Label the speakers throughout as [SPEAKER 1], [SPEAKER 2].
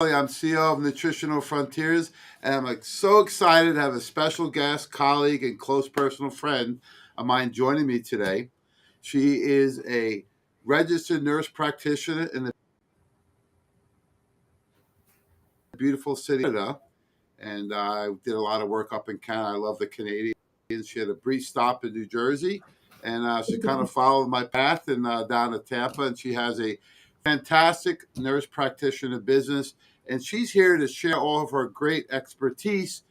[SPEAKER 1] I'm CEO of Nutritional Frontiers, and I'm so excited to have a special guest, colleague, and close personal friend of mine joining me today. She is a registered nurse practitioner in the beautiful city of Canada, and I did a lot of work up in Canada. I love the Canadians. She had a brief stop in New Jersey, and she kind of followed my path and down to Tampa, and she has a fantastic nurse practitioner business, and she's here to share all of her great expertise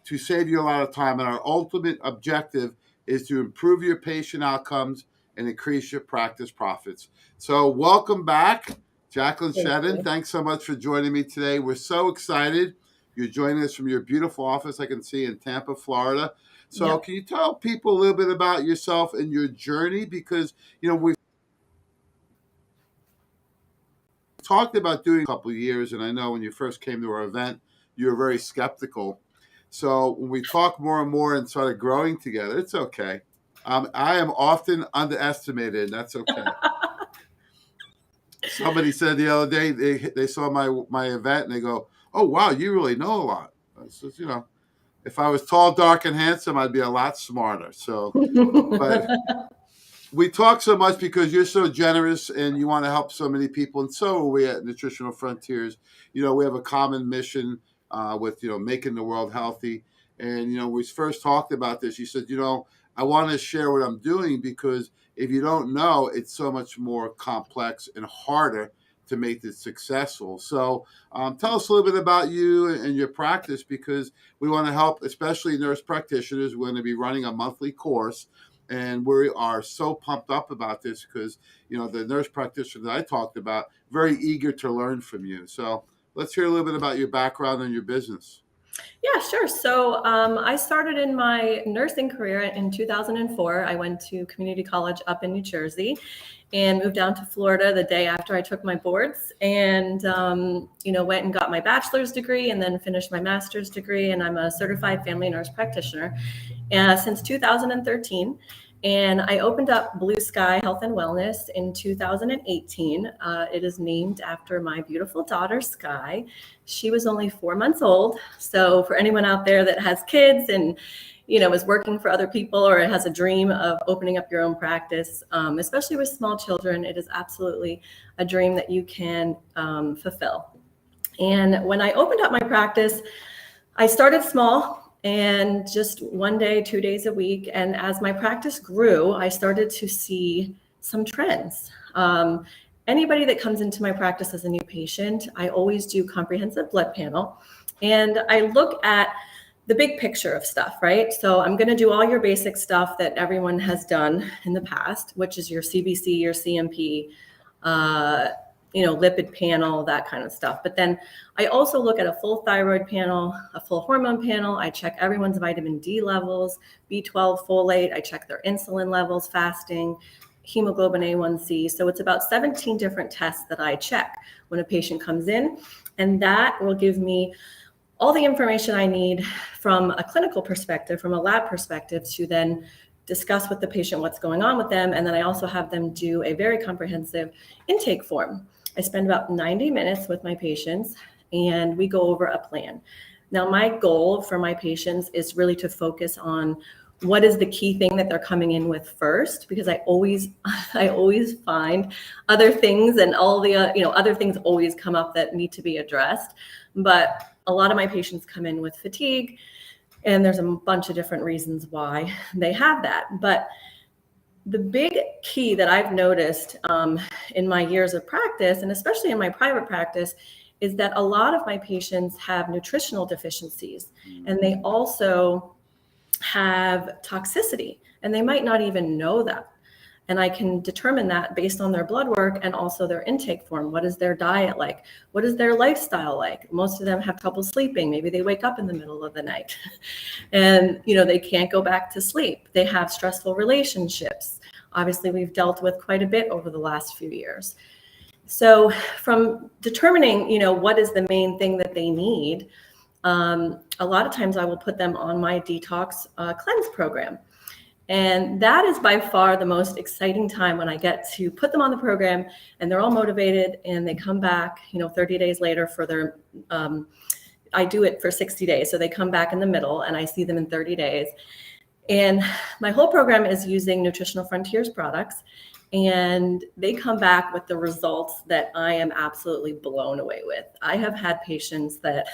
[SPEAKER 1] to save you a lot of time. And our ultimate objective is to improve your patient outcomes and increase your practice profits. So welcome back, Jacqueline Shedden. Thanks so much for joining me today. We're so excited. You're joining us from your beautiful office I can see in Tampa, Florida. So Can you tell people a little bit about yourself and your journey? Because, we've talked about doing a couple of years, and I know when you first came to our event, you were very skeptical. So when we talk more and more and started growing together, it's okay. I am often underestimated, and that's okay. Somebody said the other day they saw my event and they go, "Oh wow, you really know a lot." I said, if I was tall, dark, and handsome, I'd be a lot smarter. So, but we talk so much because you're so generous and you want to help so many people, and so are we at Nutritional Frontiers. We have a common mission with making the world healthy. And we first talked about this. You said, I want to share what I'm doing because if you don't know, it's so much more complex and harder to make this successful. So tell us a little bit about you and your practice, because we want to help, especially nurse practitioners. We're going to be running a monthly course, and we are so pumped up about this because, the nurse practitioner that I talked about, very eager to learn from you. So let's hear a little bit about your background and your business.
[SPEAKER 2] Yeah, sure. So I started in my nursing career in 2004. I went to community college up in New Jersey and moved down to Florida the day after I took my boards, and went and got my bachelor's degree and then finished my master's degree. And I'm a certified family nurse practitioner since 2013. And I opened up Blue Sky Health and Wellness in 2018. It is named after my beautiful daughter, Sky. She was only 4 months old. So for anyone out there that has kids and, is working for other people or has a dream of opening up your own practice, especially with small children, it is absolutely a dream that you can fulfill. And when I opened up my practice, I started small. And just 1 day, 2 days a week. And as my practice grew, I started to see some trends. Anybody that comes into my practice as a new patient, I always do comprehensive blood panel. And I look at the big picture of stuff, right? So I'm going to do all your basic stuff that everyone has done in the past, which is your CBC, your CMP, lipid panel, that kind of stuff. But then I also look at a full thyroid panel, a full hormone panel. I check everyone's vitamin D levels, B12, folate. I check their insulin levels, fasting, hemoglobin A1C. So it's about 17 different tests that I check when a patient comes in. And that will give me all the information I need from a clinical perspective, from a lab perspective, to then discuss with the patient what's going on with them. And then I also have them do a very comprehensive intake form. I spend about 90 minutes with my patients and we go over a plan. Now, my goal for my patients is really to focus on what is the key thing that they're coming in with first, because I always find other things, and all the other things always come up that need to be addressed. But a lot of my patients come in with fatigue, and there's a bunch of different reasons why they have that. But the big key that I've noticed in my years of practice, and especially in my private practice, is that a lot of my patients have nutritional deficiencies, and they also have toxicity, and they might not even know that. And I can determine that based on their blood work and also their intake form. What is their diet like? What is their lifestyle like? Most of them have trouble sleeping. Maybe they wake up in the middle of the night and they can't go back to sleep. They have stressful relationships. Obviously, we've dealt with quite a bit over the last few years. So from determining, what is the main thing that they need, a lot of times I will put them on my detox cleanse program. And that is by far the most exciting time, when I get to put them on the program and they're all motivated and they come back, 30 days later for their, I do it for 60 days. So they come back in the middle and I see them in 30 days. And my whole program is using Nutritional Frontiers products. And they come back with the results that I am absolutely blown away with. I have had patients that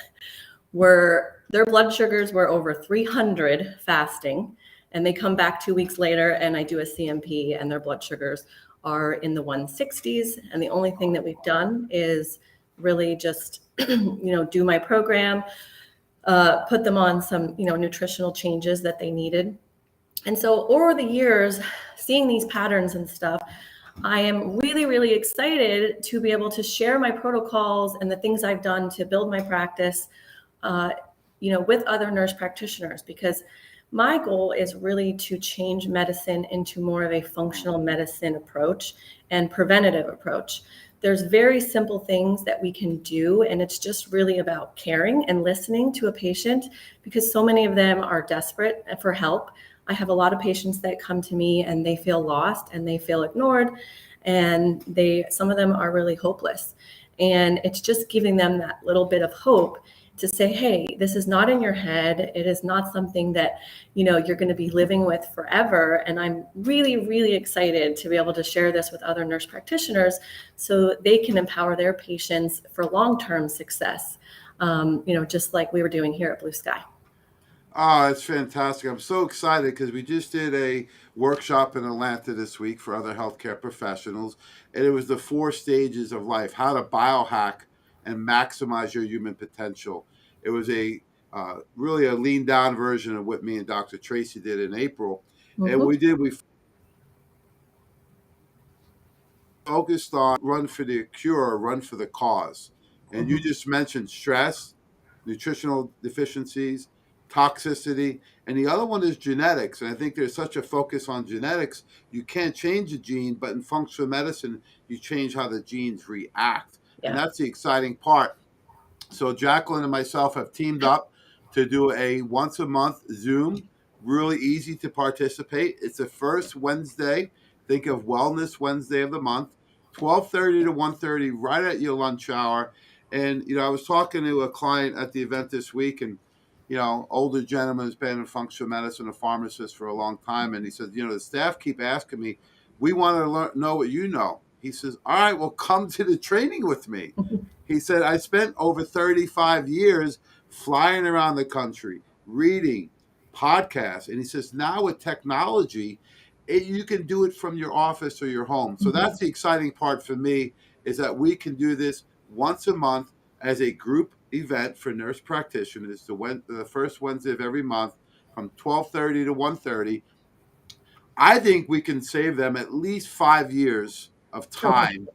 [SPEAKER 2] their blood sugars were over 300 fasting, and they come back 2 weeks later and I do a CMP and their blood sugars are in the 160s. And the only thing that we've done is really just, do my program, put them on some, nutritional changes that they needed. And so over the years, seeing these patterns and stuff, I am really, really excited to be able to share my protocols and the things I've done to build my practice, with other nurse practitioners, because my goal is really to change medicine into more of a functional medicine approach and preventative approach. There's very simple things that we can do, and it's just really about caring and listening to a patient, because so many of them are desperate for help. I have a lot of patients that come to me and they feel lost and they feel ignored, and some of them are really hopeless. And it's just giving them that little bit of hope to say, hey, this is not in your head. It is not something that, you're going to be living with forever. And I'm really, really excited to be able to share this with other nurse practitioners so they can empower their patients for long-term success, just like we were doing here at Blue Sky.
[SPEAKER 1] Oh, it's fantastic. I'm so excited because we just did a workshop in Atlanta this week for other healthcare professionals. And it was the 4 stages of life, how to biohack and maximize your human potential. It was really a lean down version of what me and Dr. Tracy did in April.
[SPEAKER 2] Mm-hmm.
[SPEAKER 1] And we focused on run for the cure, run for the cause. And you just mentioned stress, nutritional deficiencies, toxicity, and the other one is genetics. And I think there's such a focus on genetics. You can't change a gene, but in functional medicine, you change how the genes react.
[SPEAKER 2] Yeah.
[SPEAKER 1] And that's the exciting part. So Jacqueline and myself have teamed up to do a once a month Zoom, really easy to participate. It's the first Wednesday. Think of Wellness Wednesday of the month, 12:30 to 1:30, right at your lunch hour. And, I was talking to a client at the event this week, and, older gentleman who's been in functional medicine, a pharmacist for a long time. And he said, the staff keep asking me, we want to know what you know. He says, all right, well, come to the training with me. He said, I spent over 35 years flying around the country, reading podcasts. And he says, now with technology, you can do it from your office or your home. So that's the exciting part for me, is that we can do this once a month as a group event for nurse practitioners, the first Wednesday of every month from 12:30 to 1:30. I think we can save them at least 5 years of time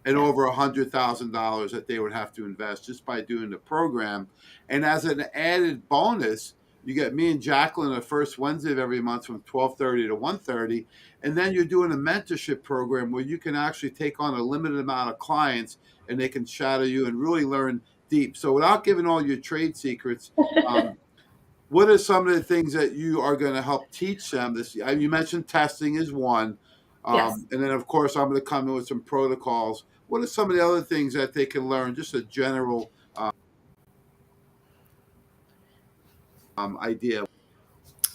[SPEAKER 1] and over $100,000 that they would have to invest just by doing the program. And as an added bonus, you get me and Jacqueline the first Wednesday of every month from 12:30 to 1:30. And then you're doing a mentorship program where you can actually take on a limited amount of clients and they can shadow you and really learn deep. So without giving all your trade secrets, what are some of the things that you are going to help teach them this year? You mentioned testing is one.
[SPEAKER 2] Yes.
[SPEAKER 1] And then, of course, I'm going to come in with some protocols. What are some of the other things that they can learn? Just a general idea.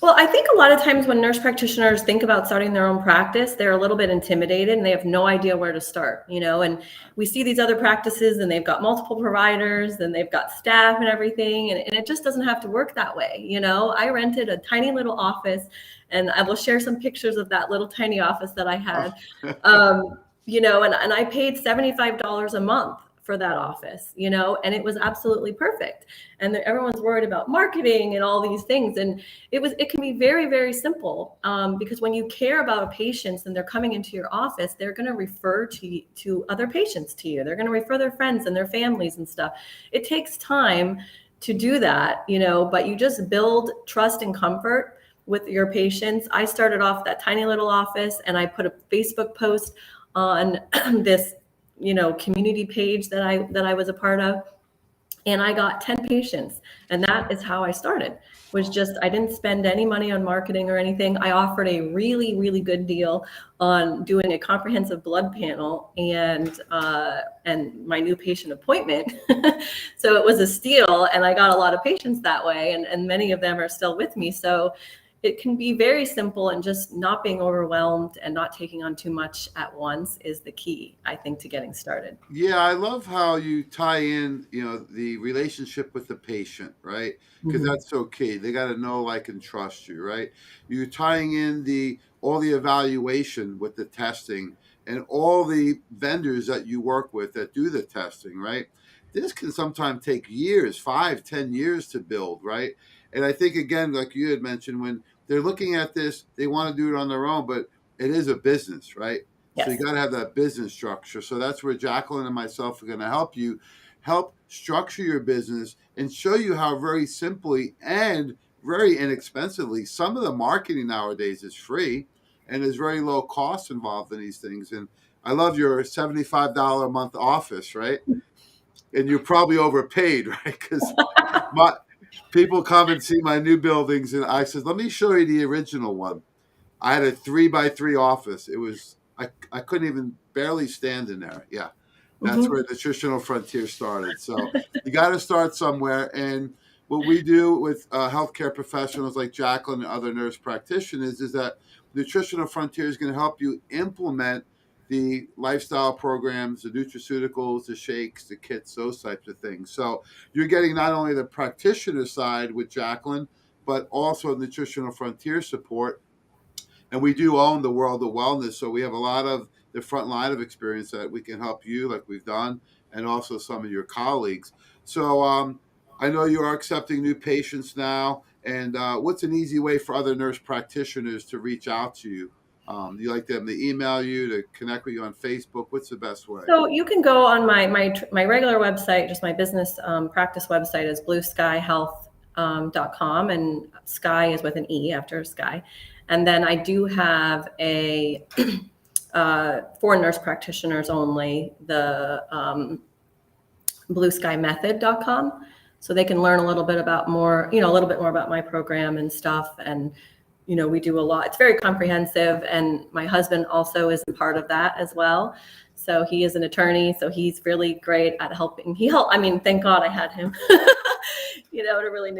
[SPEAKER 2] Well, I think a lot of times when nurse practitioners think about starting their own practice, they're a little bit intimidated and they have no idea where to start, and we see these other practices and they've got multiple providers and they've got staff and everything. And it just doesn't have to work that way. I rented a tiny little office, and I will share some pictures of that little tiny office that I had, and I paid $75 a month for that office, and it was absolutely perfect. And everyone's worried about marketing and all these things. And it can be very, very simple, because when you care about patients and they're coming into your office, they're going to refer to other patients to you. They're going to refer their friends and their families and stuff. It takes time to do that, but you just build trust and comfort with your patients. I started off that tiny little office and I put a Facebook post on this community page that I was a part of. And I got 10 patients. And that is how I started. Was just, I didn't spend any money on marketing or anything. I offered a really, really good deal on doing a comprehensive blood panel and my new patient appointment. So it was a steal, and I got a lot of patients that way, and many of them are still with me. So it can be very simple, and just not being overwhelmed and not taking on too much at once is the key, I think, to getting started.
[SPEAKER 1] Yeah, I love how you tie in, the relationship with the patient, right? Because
[SPEAKER 2] Mhm.
[SPEAKER 1] that's so key. They got to know, like, and trust you, right? You're tying in the all the evaluation with the testing and all the vendors that you work with that do the testing, right? This can sometimes take years, 5, 10 years to build, right? And I think again, like you had mentioned, when they're looking at this, they want to do it on their own, but it is a business, right? So you
[SPEAKER 2] Yes.
[SPEAKER 1] got to have that business structure. So that's where Jacqueline and myself are going to help you help structure your business and show you how very simply and very inexpensively some of the marketing nowadays is free and there's very low cost involved in these things. And I love your $75 a month office, right? And you're probably overpaid, right? Because my people come and see my new buildings and I said, let me show you the original one. I had a 3 by 3 office. It was I couldn't even barely stand in there. Yeah, that's
[SPEAKER 2] Hmm.
[SPEAKER 1] where the nutritional frontier started. So you got to start somewhere. And what we do with healthcare professionals like Jacqueline and other nurse practitioners is that nutritional frontier is going to help you implement the lifestyle programs, the nutraceuticals, the shakes, the kits, those types of things. So you're getting not only the practitioner side with Jacqueline, but also nutritional frontier support, and we do own the world of wellness, so we have a lot of the front line of experience that we can help you, like we've done, and also some of your colleagues. So I know you are accepting new patients now, and what's an easy way for other nurse practitioners to reach out to you? Do you like them to email you, to connect with you on Facebook? What's the best way?
[SPEAKER 2] So you can go on my regular website, just my business practice website is blueskyhealth.com, and sky is with an E after sky. And then I do have a for nurse practitioners only, the blueskymethod.com. So they can learn a little bit about more, a little bit more about my program and stuff. And, we do a lot. It's very comprehensive. And my husband also is a part of that as well. So he is an attorney. So he's really great at helping. I mean, thank God I had him, to really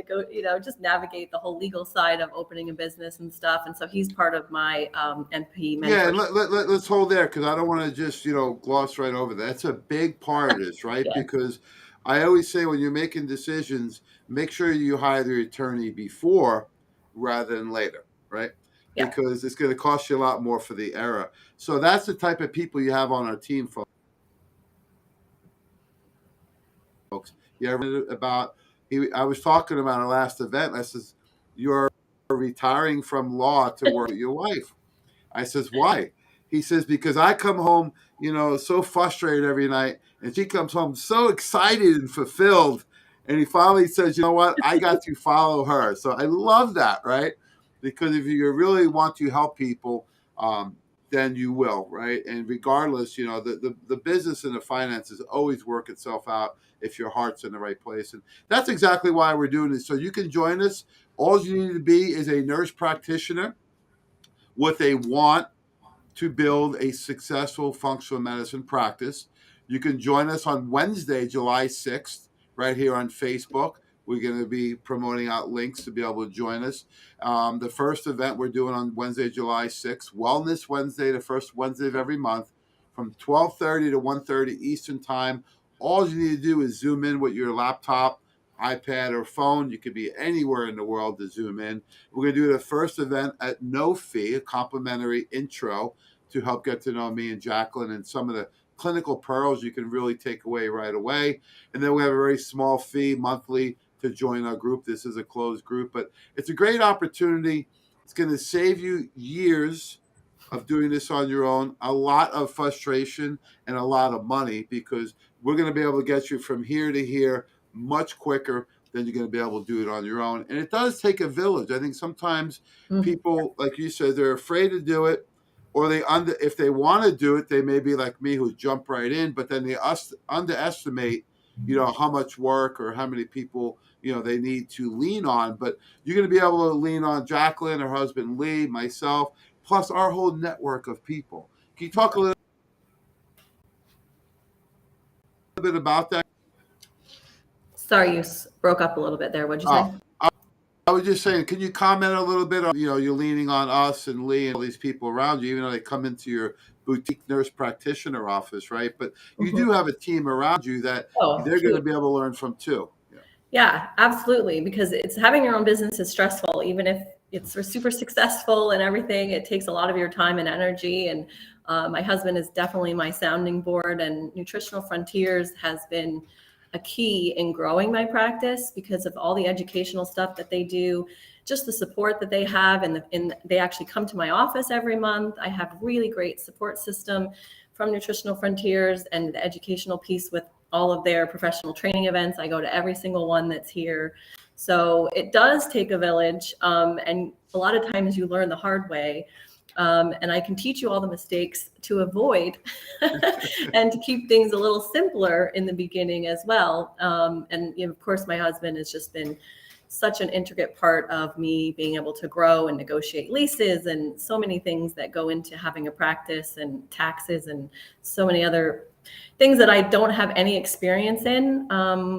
[SPEAKER 2] just navigate the whole legal side of opening a business and stuff. And so he's part of my NP
[SPEAKER 1] Yeah, and
[SPEAKER 2] mentorship.
[SPEAKER 1] let's hold there because I don't want to just gloss right over that. That's a big part of this, right?
[SPEAKER 2] Yeah.
[SPEAKER 1] Because I always say when you're making decisions, make sure you hire the attorney before rather than later, right?
[SPEAKER 2] Yeah.
[SPEAKER 1] Because it's going to cost you a lot more for the error. So that's the type of people you have on our team, folks. You ever about I was talking about our last event. I says, you're retiring from law to work with your wife. I says, why? He says, because I come home, so frustrated every night, and she comes home so excited and fulfilled. And he finally says, you know what? I got to follow her. So I love that, right? Because if you really want to help people, then you will, right? And regardless, the business and the finances always work itself out if your heart's in the right place. And that's exactly why we're doing this. So you can join us. All you need to be is a nurse practitioner. What they want to build a successful functional medicine practice. You can join us on Wednesday, July 6th, right here on Facebook. We're going to be promoting out links to be able to join us. The first event we're doing on Wednesday, July 6th, Wellness Wednesday, the first Wednesday of every month, from 12:30 to 1:30 Eastern Time. All you need to do is Zoom in with your laptop, iPad, or phone. You could be anywhere in the world to Zoom in. We're going to do the first event at no fee, a complimentary intro to help get to know me and Jacqueline and some of the clinical pearls you can really take away right away. And then we have a very small fee monthly to join our group. This is a closed group, but it's a great opportunity. It's going to save you years of doing this on your own, a lot of frustration and a lot of money, because we're going to be able to get you from here to here much quicker than you're going to be able to do it on your own. And it does take a village. I think sometimes
[SPEAKER 2] Mhm.
[SPEAKER 1] people, like you said, they're afraid to do it, or if they want to do it, they may be like me who jump right in, but then they underestimate how much work or how many people, they need to lean on. But you're going to be able to lean on Jacqueline, her husband Lee, myself, plus our whole network of people. Can you talk a little bit about that?
[SPEAKER 2] Sorry, you broke up a little bit there. What'd you say?
[SPEAKER 1] Oh, I was just saying, can you comment a little bit on, you're leaning on us and Lee and all these people around you, even though they come into your boutique nurse practitioner office, right? But you
[SPEAKER 2] Mhm.
[SPEAKER 1] do have a team around you that
[SPEAKER 2] Oh,
[SPEAKER 1] they're going to
[SPEAKER 2] huge.
[SPEAKER 1] be able to learn from too. Yeah.
[SPEAKER 2] Yeah, absolutely. Because it's having your own business is stressful, even if it's super successful and everything. It takes a lot of your time and energy. And my husband is definitely my sounding board, and Nutritional Frontiers has been a key in growing my practice because of all the educational stuff that they do, just the support that they have, and they actually come to my office every month. I have really great support system from Nutritional Frontiers, and the educational piece with all of their professional training events. I go to every single one that's here. So it does take a village. And a lot of times you learn the hard way. And I can teach you all the mistakes to avoid and to keep things a little simpler in the beginning as well. And of course, my husband has just been such an intricate part of me being able to grow and negotiate leases and so many things that go into having a practice, and taxes and so many other things that I don't have any experience in,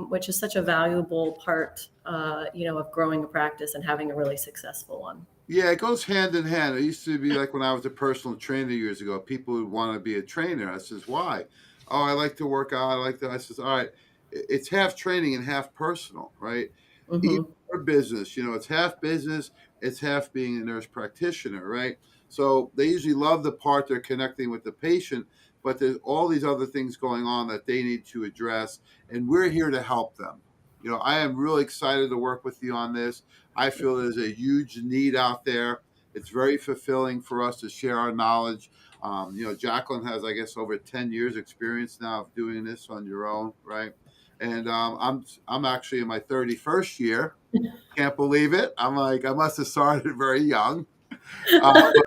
[SPEAKER 2] which is such a valuable part, of growing a practice and having a really successful one.
[SPEAKER 1] Yeah, it goes hand in hand. It used to be like when I was a personal trainer years ago, people would want to be a trainer. I says, why? Oh, I like to work out. I like that. I says, all right, it's half training and half personal, right? Even
[SPEAKER 2] Hmm.
[SPEAKER 1] for business, it's half business, it's half being a nurse practitioner, right? So they usually love the part they're connecting with the patient, but there's all these other things going on that they need to address, and we're here to help them. I am really excited to work with you on this. I feel there's a huge need out there. It's very fulfilling for us to share our knowledge. Jacqueline has, I guess, over 10 years experience now of doing this on your own, right? And I'm actually in my 31st year. Can't believe it. I'm like, I must have started very young.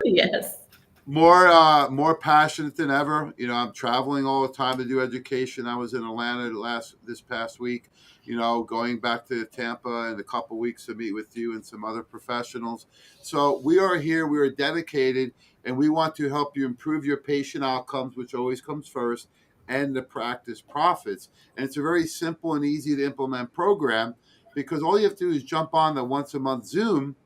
[SPEAKER 2] Yes.
[SPEAKER 1] More passionate than ever. I'm traveling all the time to do education. I was in Atlanta this past week, going back to Tampa in a couple weeks to meet with you and some other professionals. So we are here, we are dedicated, and we want to help you improve your patient outcomes, which always comes first, and the practice profits. And it's a very simple and easy to implement program, because all you have to do is jump on the once a month Zoom,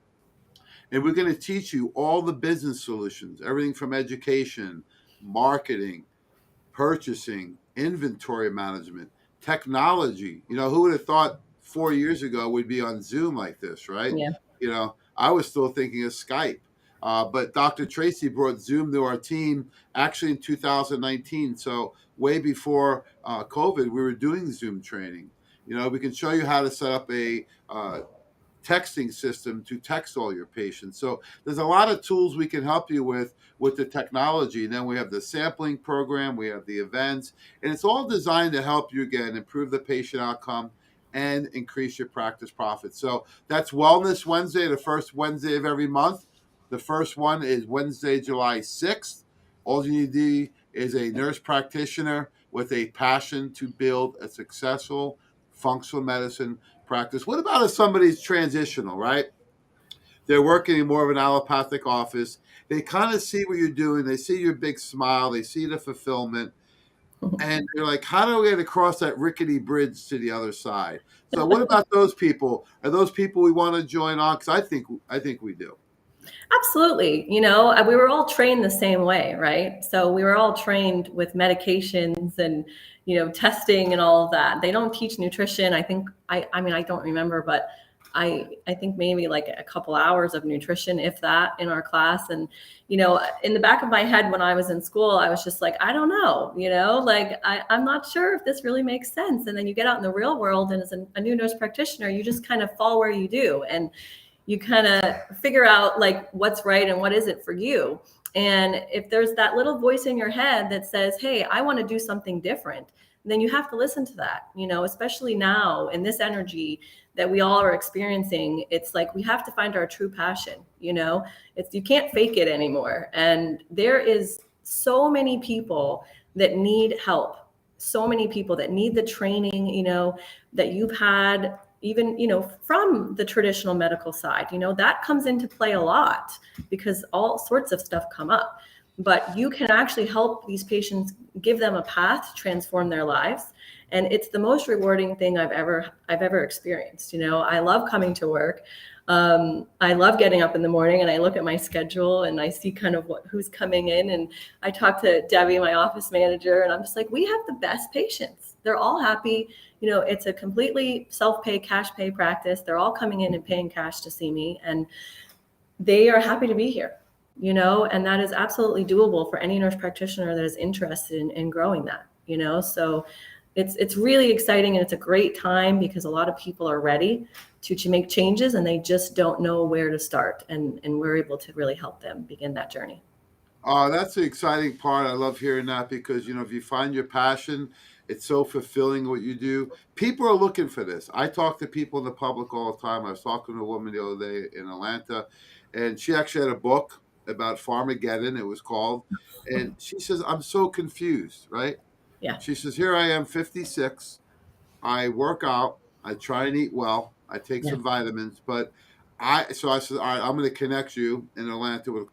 [SPEAKER 1] and we're going to teach you all the business solutions, everything from education, marketing, purchasing, inventory management, technology. Who would have thought 4 years ago we'd be on Zoom like this, right?
[SPEAKER 2] Yeah.
[SPEAKER 1] I was still thinking of Skype. But Dr. Tracy brought Zoom to our team actually in 2019. So way before COVID, we were doing Zoom training. We can show you how to set up a texting system to text all your patients. So there's a lot of tools we can help you with the technology. And then we have the sampling program, we have the events, and it's all designed to help you again improve the patient outcome and increase your practice profits. So that's Wellness Wednesday, the first Wednesday of every month. The first one is Wednesday, July 6th. All you need to do is a nurse practitioner with a passion to build a successful functional medicine practice. What about if somebody's transitional, right? They're working in more of an allopathic office. They kind of see what you're doing. They see your big smile. They see the fulfillment. And they're like, how do we get across that rickety bridge to the other side? So what about those people? Are those people we want to join on? Because I think we do.
[SPEAKER 2] Absolutely. We were all trained the same way, right? So we were all trained with medications and, testing and all of that. They don't teach nutrition. I mean, I don't remember, but I think maybe like a couple hours of nutrition, if that, in our class. And, in the back of my head when I was in school, I was just like, I don't know, like I'm not sure if this really makes sense. And then you get out in the real world, and as a new nurse practitioner, you just kind of fall where you do. And you kind of figure out like what's right and what isn't for you. And if there's that little voice in your head that says, hey, I want to do something different, then you have to listen to that, especially now in this energy that we all are experiencing. It's like we have to find our true passion. You can't fake it anymore. And there is so many people that need help, so many people that need the training, that you've had, even, from the traditional medical side, that comes into play a lot because all sorts of stuff come up. But you can actually help these patients, give them a path to transform their lives. And it's the most rewarding thing I've ever experienced. I love coming to work. I love getting up in the morning and I look at my schedule and I see kind of who's coming in, and I talk to Debbie, my office manager, and I'm just like, we have the best patients. They're all happy. It's a completely self-pay, cash pay practice. They're all coming in and paying cash to see me, and they are happy to be here, and that is absolutely doable for any nurse practitioner that is interested in growing that, so it's really exciting, and it's a great time because a lot of people are ready to make changes and they just don't know where to start, and we're able to really help them begin that journey.
[SPEAKER 1] That's the exciting part. I love hearing that because, if you find your passion, it's so fulfilling what you do. People are looking for this. I talk to people in the public all the time. I was talking to a woman the other day in Atlanta, and she actually had a book about Farmageddon, it was called. And she says, I'm so confused, right?
[SPEAKER 2] Yeah.
[SPEAKER 1] She says, here I am, 56. I work out. I try and eat well. I take
[SPEAKER 2] Yeah.
[SPEAKER 1] some vitamins, but so I said, all right, I'm going to connect you in Atlanta with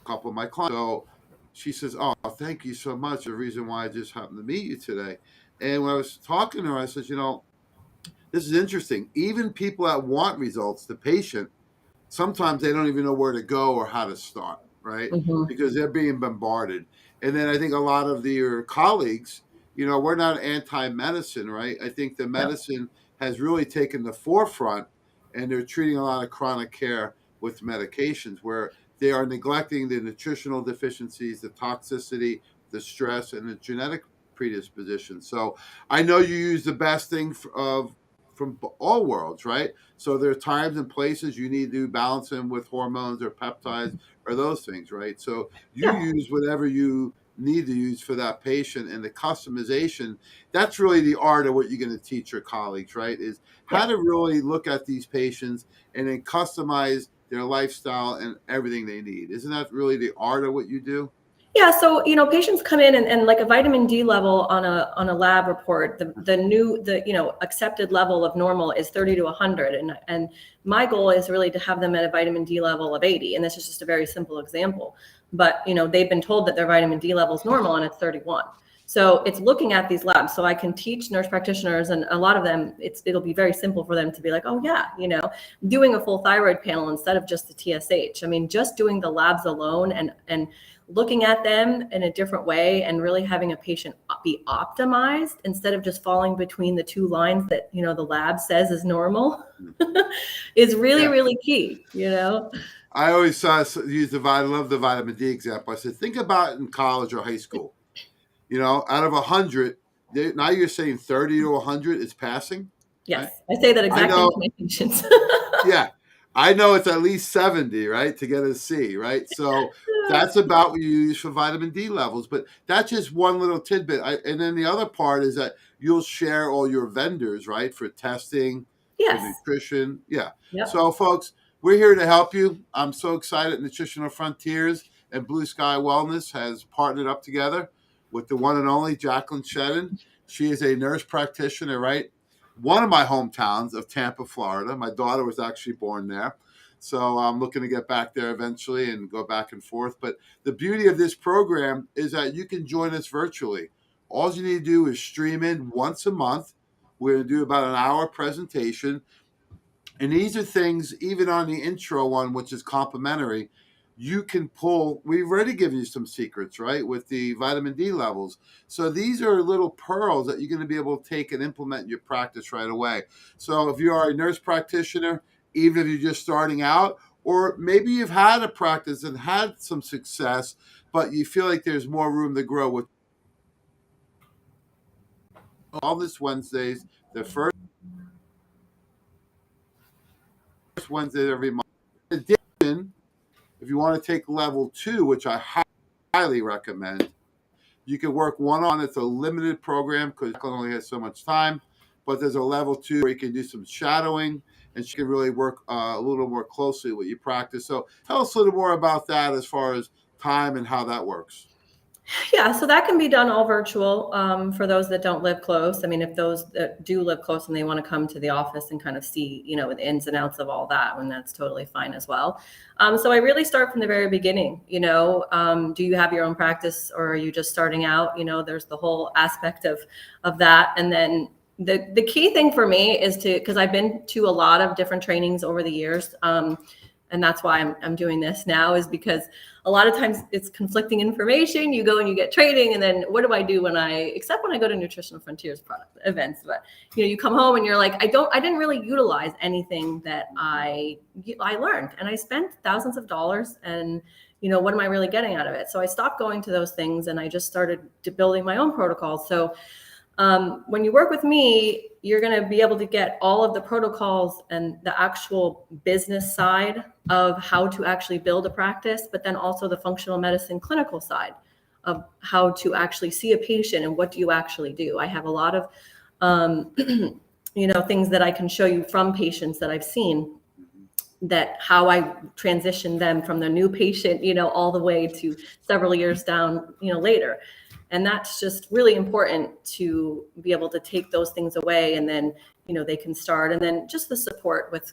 [SPEAKER 1] couple of my clients. So she says, oh, thank you so much. The reason why I just happened to meet you today. And when I was talking to her, I said, this is interesting. Even people that want results, the patient, sometimes they don't even know where to go or how to start, right?
[SPEAKER 2] Mm-hmm.
[SPEAKER 1] Because they're being bombarded. And then I think a lot of your colleagues, we're not anti-medicine, right? I think the medicine has really taken the forefront, and they're treating a lot of chronic care with medications where they are neglecting the nutritional deficiencies, the toxicity, the stress, and the genetic predisposition. So I know you use the best thing from all worlds, right? So there are times and places you need to balance them with hormones or peptides or those things, right? So you
[SPEAKER 2] Yeah.
[SPEAKER 1] use whatever you need to use for that patient, and the customization, that's really the art of what you're going to teach your colleagues, right? Is how
[SPEAKER 2] Yeah.
[SPEAKER 1] to really look at these patients and then customize their lifestyle and everything they need. Isn't that really the art of what you do?
[SPEAKER 2] Yeah, so patients come in and like a vitamin D level on a lab report, the accepted level of normal is 30 to 100, and my goal is really to have them at a vitamin D level of 80, and this is just a very simple example. But they've been told that their vitamin D level is normal and it's 31. So it's looking at these labs. So I can teach nurse practitioners, and a lot of them, it'll be very simple for them to be like, oh yeah, doing a full thyroid panel instead of just the TSH. I mean, just doing the labs alone and looking at them in a different way and really having a patient be optimized instead of just falling between the two lines that the lab says is normal is really,
[SPEAKER 1] Yeah.
[SPEAKER 2] really key.
[SPEAKER 1] I always use I love the vitamin D example. I said, think about it in college or high school. Out of 100, now you're saying 30 to 100 is passing, right?
[SPEAKER 2] Yes, I say that
[SPEAKER 1] I
[SPEAKER 2] exactly
[SPEAKER 1] know.
[SPEAKER 2] to my patients.
[SPEAKER 1] Yeah, I know it's at least 70, right, to get a C, right? So that's about what you use for vitamin D levels. But that's just one little tidbit. And then the other part is that you'll share all your vendors, right, for testing, for
[SPEAKER 2] Yes.
[SPEAKER 1] nutrition. Yeah.
[SPEAKER 2] Yep.
[SPEAKER 1] So, folks, we're here to help you. I'm so excited. Nutritional Frontiers and Blue Sky Wellness has partnered up together with the one and only Jacqueline Shedden. She is a nurse practitioner, right? One of my hometowns of Tampa, Florida. My daughter was actually born there. So I'm looking to get back there eventually and go back and forth. But the beauty of this program is that you can join us virtually. All you need to do is stream in once a month. We're going to do about an hour presentation. And these are things, even on the intro one, which is complimentary, you can pull. We've already given you some secrets, right, with the vitamin D levels. So these are little pearls that you're going to be able to take and implement in your practice right away. So if you are a nurse practitioner, even if you're just starting out, or maybe you've had a practice and had some success, but you feel like there's more room to grow with all this Wednesdays, the first Wednesday of every month. In addition, if you want to take level 2, which I highly recommend, you can work one-on. It's a limited program because it only has so much time. But there's a level 2 where you can do some shadowing, and she can really work a little more closely with your practice. So tell us a little more about that as far as time and how that works.
[SPEAKER 2] Yeah, so that can be done all virtual for those that don't live close. I mean, if those that do live close and they want to come to the office and kind of see, the ins and outs of all that, when that's totally fine as well. So I really start from the very beginning. Do you have your own practice or are you just starting out? There's the whole aspect of that, and then the key thing for me is because I've been to a lot of different trainings over the years. And that's why I'm doing this now, is because a lot of times it's conflicting information. You go and you get training, and then what do I do except when I go to Nutritional Frontiers product events, but you come home and you're like, I didn't really utilize anything that I learned, and I spent thousands of dollars, and what am I really getting out of it? So I stopped going to those things and I just started building my own protocols. So when you work with me, you're going to be able to get all of the protocols and the actual business side of how to actually build a practice, but then also the functional medicine clinical side of how to actually see a patient and what do you actually do. I have a lot of, things that I can show you from patients that I've seen, that how I transition them from the new patient, all the way to several years down, later. And that's just really important to be able to take those things away, and then they can start. And then just the support with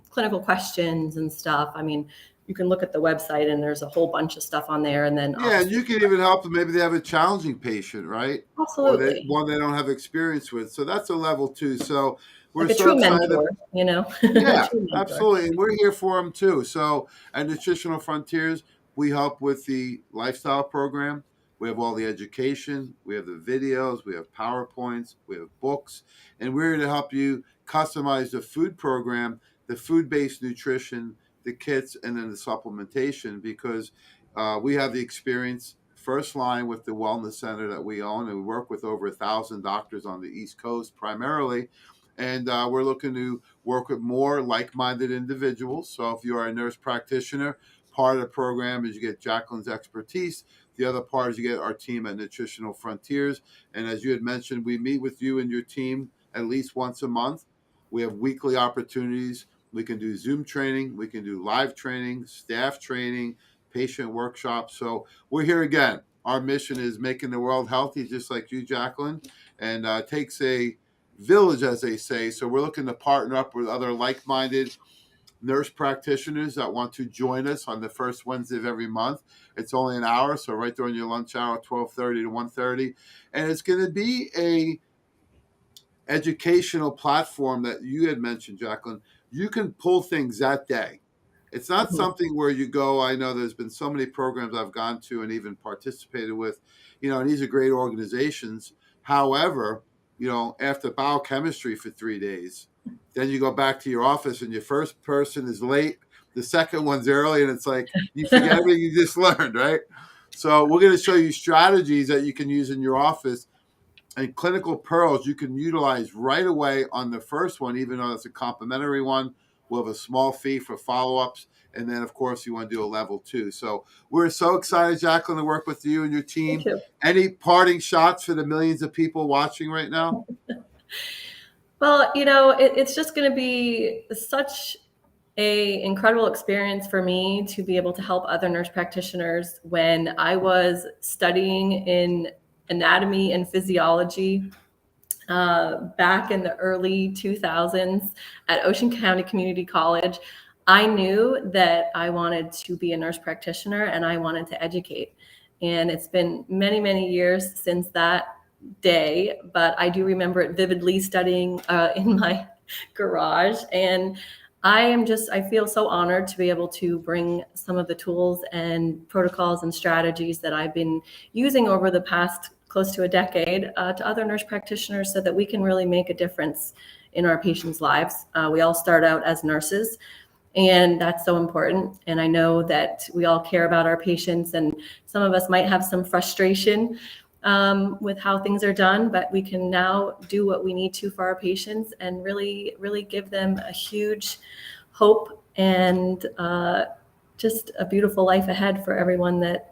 [SPEAKER 2] clinical questions and stuff. I mean, you can look at the website and there's a whole bunch of stuff on there. And then
[SPEAKER 1] Yeah, and you can even help them. Maybe they have a challenging patient, right? Or
[SPEAKER 2] absolutely,
[SPEAKER 1] one they don't have experience with. So that's a level two. So we're
[SPEAKER 2] like a
[SPEAKER 1] so
[SPEAKER 2] true
[SPEAKER 1] excited.
[SPEAKER 2] mentor, a
[SPEAKER 1] Yeah,
[SPEAKER 2] true mentor.
[SPEAKER 1] absolutely. And we're here for them too. So at Nutritional Frontiers, we help with the lifestyle program. We have all the education, we have the videos, we have PowerPoints, we have books, and we're here to help you customize the food program, the food based nutrition, the kits, and then the supplementation, because we have the experience first line with the wellness center that we own, and we work with over 1,000 doctors on the East Coast primarily. And we're looking to work with more like-minded individuals. So if you are a nurse practitioner, part of the program is you get Jacqueline's expertise. The other part is you get our team at Nutritional Frontiers. And as you had mentioned, we meet with you and your team at least once a month. We have weekly opportunities. We can do Zoom training. We can do live training, staff training, patient workshops. So we're here again. Our mission is making the world healthy, just like you, Jacqueline. And it takes a village, as they say. So we're looking to partner up with other like-minded nurse practitioners that want to join us on the first Wednesday of every month. It's only an hour, so right during your lunch hour, 12:30 to 1:30, and it's going to be a educational platform that you had mentioned, Jacqueline. You can pull things that day. It's not
[SPEAKER 2] Mhm.
[SPEAKER 1] something where you go. I know there's been so many programs I've gone to and even participated with, and these are great organizations. However, after biochemistry for 3 days, then you go back to your office and your first person is late, the second one's early, and it's like you forget everything you just learned, right? So we're going to show you strategies that you can use in your office and clinical pearls you can utilize right away on the first one, even though it's a complimentary one. We'll have a small fee for follow-ups. And then, of course, you want to do a level 2. So we're so excited, Jacqueline, to work with you and your
[SPEAKER 2] Thank
[SPEAKER 1] team.
[SPEAKER 2] you.
[SPEAKER 1] Any parting shots for the millions of people watching right now?
[SPEAKER 2] Well, it's just going to be such a incredible experience for me to be able to help other nurse practitioners. When I was studying in anatomy and physiology back in the early 2000s at Ocean County Community College, I knew that I wanted to be a nurse practitioner and I wanted to educate. And it's been many, many years since that day, but I do remember it vividly, studying in my garage. And I feel so honored to be able to bring some of the tools and protocols and strategies that I've been using over the past close to a decade to other nurse practitioners, so that we can really make a difference in our patients' lives. We all start out as nurses, and that's so important. And I know that we all care about our patients, and some of us might have some frustration with how things are done, but we can now do what we need to for our patients and really, really give them a huge hope and just a beautiful life ahead for everyone that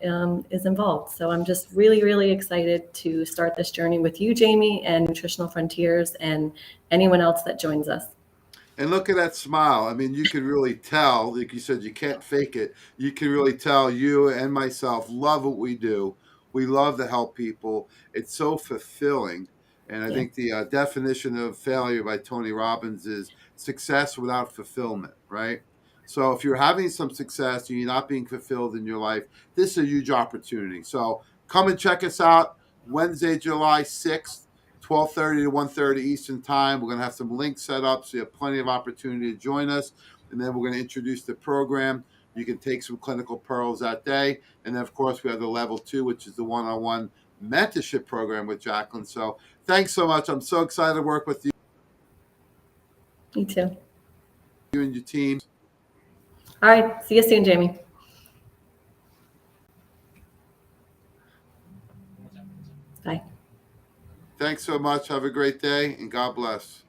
[SPEAKER 2] is involved. So I'm just really, really excited to start this journey with you, Jamie, and Nutritional Frontiers, and anyone else that joins us.
[SPEAKER 1] And look at that smile. I mean, you can really tell, like you said, you can't fake it. You can really tell you and myself love what we do. We love to help people. It's so fulfilling. And I
[SPEAKER 2] Yeah.
[SPEAKER 1] think the definition of failure by Tony Robbins is success without fulfillment, right? So if you're having some success and you're not being fulfilled in your life, this is a huge opportunity. So come and check us out Wednesday, July 6th. 12:30 to 1:30 Eastern Time. We're going to have some links set up so you have plenty of opportunity to join us. And then we're going to introduce the program. You can take some clinical pearls that day. And then, of course, we have the level 2, which is the one-on-one mentorship program with Jacqueline. So thanks so much. I'm so excited to work with
[SPEAKER 2] Me too.
[SPEAKER 1] you and your team.
[SPEAKER 2] All right. See you soon, Jamie. Bye.
[SPEAKER 1] Thanks so much. Have a great day, and God bless.